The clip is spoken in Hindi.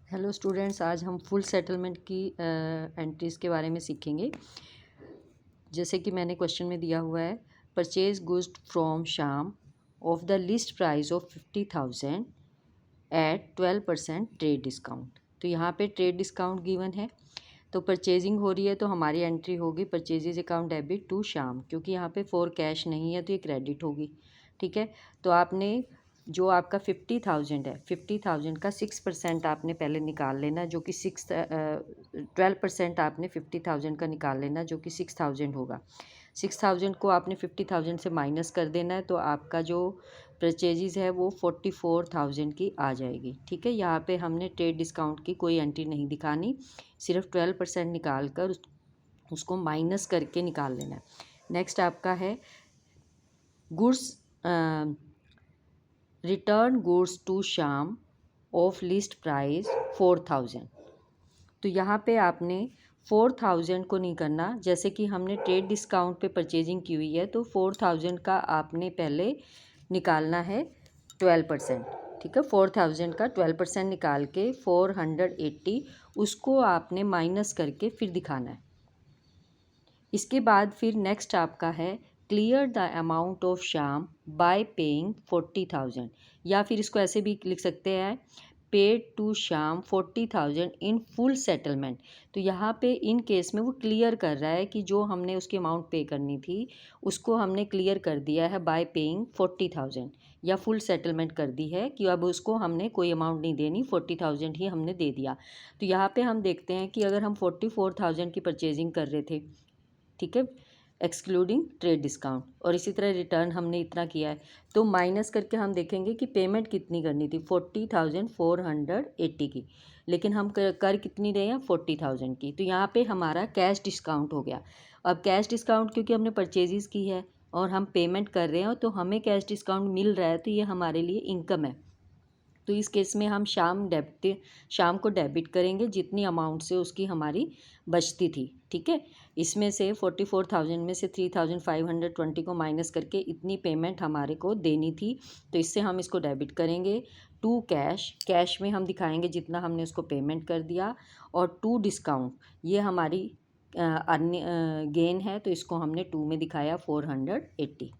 हेलो स्टूडेंट्स, आज हम फुल सेटलमेंट की एंट्रीज़ के बारे में सीखेंगे। जैसे कि मैंने क्वेश्चन में दिया हुआ है, purchase goods from Sham of the list price of 50,000 at 12% trade discount. तो यहाँ पे ट्रेड डिस्काउंट गिवन है, तो परचेजिंग हो रही है, तो हमारी एंट्री होगी परचेजेज अकाउंट डेबिट टू शाम, क्योंकि यहाँ पे फॉर कैश नहीं है तो ये क्रेडिट होगी। ठीक है, तो आपने जो आपका 50,000 है, 50,000 का 6% आपने पहले निकाल लेना, जो कि 12% आपने 50,000 का निकाल लेना, जो कि 6,000 होगा। 6,000 को आपने 50,000 से माइनस कर देना है, तो आपका जो परचेजेज है वो 44,000 की आ जाएगी। ठीक है, यहाँ पे हमने ट्रेड डिस्काउंट की कोई एंट्री नहीं दिखानी, सिर्फ 12% निकाल कर उसको माइनस करके निकाल लेना है। नेक्स्ट आपका है गुड्स, रिटर्न गुड्स टू शाम ऑफ लिस्ट प्राइस 4,000। तो यहाँ पे आपने 4,000 को नहीं करना, जैसे कि हमने ट्रेड डिस्काउंट पे परचेजिंग की हुई है, तो 4,000 का आपने पहले निकालना है 12%। ठीक है, 4,000 का 12% निकाल के 480 उसको आपने माइनस करके फिर दिखाना है। इसके बाद फिर नेक्स्ट आपका है क्लियर द अमाउंट ऑफ शाम बाय पेइंग 40,000, या फिर इसको ऐसे भी लिख सकते हैं पेड टू शाम 40,000 इन फुल सेटलमेंट। तो यहाँ पे इन केस में वो क्लियर कर रहा है कि जो हमने उसकी अमाउंट पे करनी थी उसको हमने क्लियर कर दिया है बाय पेइंग 40,000, या फुल सेटलमेंट कर दी है कि अब उसको हमने कोई अमाउंट नहीं देनी, 40,000 ही हमने दे दिया। तो यहाँ पे हम देखते हैं कि अगर हम 44,000 की परचेजिंग कर रहे थे, ठीक है, एक्सक्लूडिंग ट्रेड डिस्काउंट, और इसी तरह रिटर्न हमने इतना किया है, तो माइनस करके हम देखेंगे कि पेमेंट कितनी करनी थी 40,480 की, लेकिन हम कर कितनी रहे हैं 40,000 की। तो यहाँ पे हमारा कैश डिस्काउंट हो गया। अब कैश डिस्काउंट क्योंकि हमने परचेजेस की है और हम पेमेंट कर रहे हैं, तो हमें कैश डिस्काउंट मिल रहा है, तो ये हमारे लिए इनकम है। तो इस केस में हम शाम को डेबिट करेंगे जितनी अमाउंट से उसकी हमारी बचती थी। ठीक है, इसमें से 44,000 में से 3,520 को माइनस करके इतनी पेमेंट हमारे को देनी थी, तो इससे हम इसको डेबिट करेंगे टू कैश। कैश में हम दिखाएंगे जितना हमने उसको पेमेंट कर दिया, और टू डिस्काउंट ये हमारी अन्य गेन है, तो इसको हमने टू में दिखाया 480।